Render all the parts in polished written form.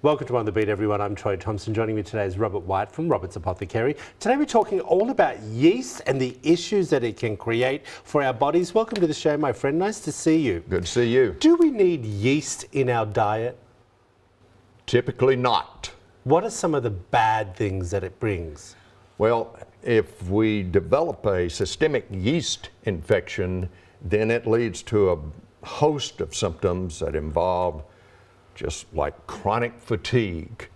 Welcome to On The Beat, everyone. I'm Troy Thompson. Joining me today is Robert White from Robert's Apothecary. Today we're talking all about yeast and the issues that it can create for our bodies. Welcome to the show, my friend. Nice to see you. Good to see you. Do we need yeast in our diet? Typically not. What are some of the bad things that it brings? Well, if we develop a systemic yeast infection, then it leads to a host of symptoms that involve just like chronic fatigue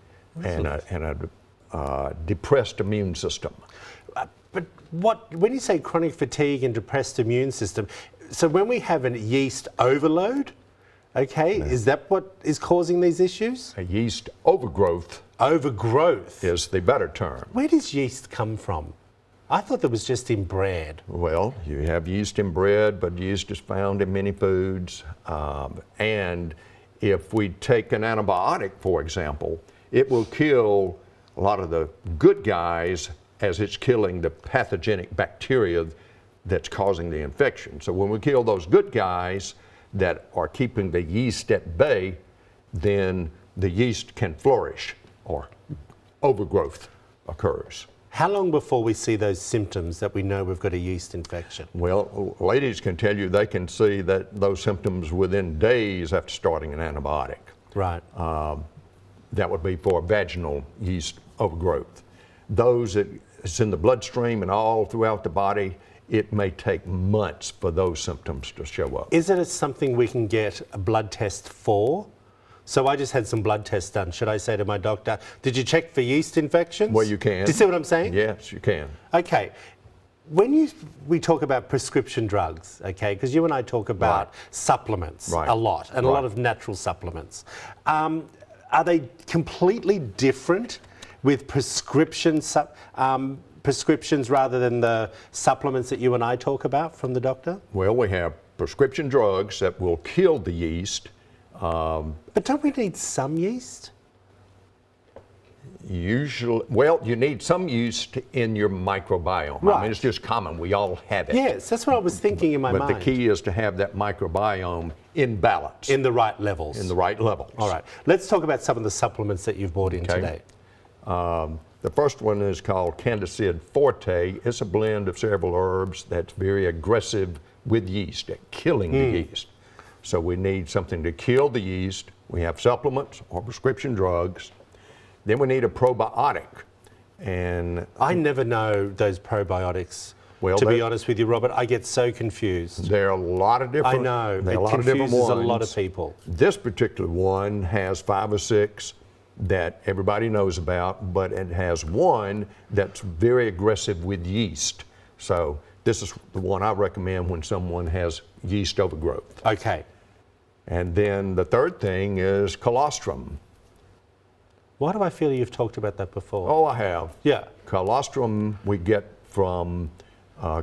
and a depressed immune system. But when you say chronic fatigue and depressed immune system, so when we have a yeast overload, okay, is that what is causing these issues? A yeast overgrowth. Overgrowth is the better term. Where does yeast come from? I thought that was just in bread. Well, you have yeast in bread, but yeast is found in many foods. And if we take an antibiotic, for example, it will kill a lot of the good guys as it's killing the pathogenic bacteria that's causing the infection. So when we kill those good guys that are keeping the yeast at bay, then the yeast can flourish or overgrowth occurs. How long before we see those symptoms that we know we've got a yeast infection? Well, ladies can tell you they can see those symptoms within days after starting an antibiotic. Right. That would be for vaginal yeast overgrowth. Those that it's in the bloodstream and all throughout the body, it may take months for those symptoms to show up. Is it something we can get a blood test for? So I just had some blood tests done. Should I say to my doctor, did you check for yeast infections? Well, you can. Do you see what I'm saying? Yes, you can. Okay. When we talk about prescription drugs, okay, because you and I talk about supplements a lot, and a lot of natural supplements. Are they completely different with prescriptions rather than the supplements that you and I talk about from the doctor? Well, we have prescription drugs that will kill the yeast. But don't we need some yeast? Usually, well, you need some yeast in your microbiome. Right. I mean, it's just common. We all have it. Yes, that's what I was thinking in my mind. But the key is to have that microbiome in balance. In the right levels. In the right levels. All right. Let's talk about some of the supplements that you've brought in today. The first one is called Candicid Forte. It's a blend of several herbs that's very aggressive with yeast, at killing the yeast. So we need something to kill the yeast. We have supplements or prescription drugs. Then we need a probiotic. And I never know those probiotics. Well, to be honest with you, Robert, I get so confused. There are a lot of different. I know. There are it a lot of different confuses ones. a lot of people. This particular one has 5 or 6 that everybody knows about, but it has one that's very aggressive with yeast. So this is the one I recommend when someone has yeast overgrowth. Okay. And then the third thing is colostrum. Why do I feel you've talked about that before? Oh, I have. Yeah. Colostrum we get from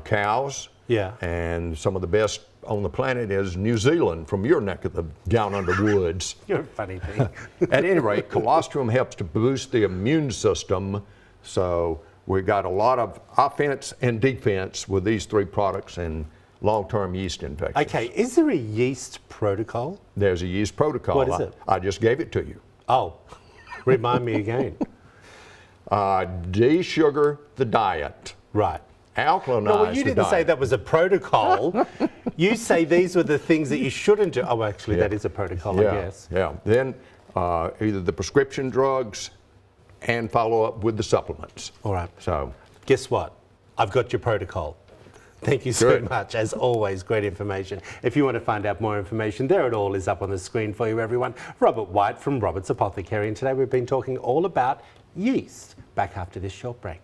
cows. Yeah. And some of the best on the planet is New Zealand, from your neck of the down under woods. You're a funny thing. At any rate, colostrum helps to boost the immune system. So we got a lot of offense and defense with these 3 products and long-term yeast infections. Okay, is there a yeast protocol? There's a yeast protocol. What is it? I just gave it to you. Oh, remind me again. De-sugar the diet. Right. Alkalinize No, well, you the didn't say diet. that was a protocol. You say these were the things that you shouldn't do. Oh, actually, that is a protocol, I guess. Yeah. Then either the prescription drugs and follow up with the supplements. All right. So, guess what? I've got your protocol. Thank you so much. As always, great information. If you want to find out more information, there it all is up on the screen for you, everyone. Robert White from Robert's Apothecary, and today we've been talking all about yeast. Back after this short break.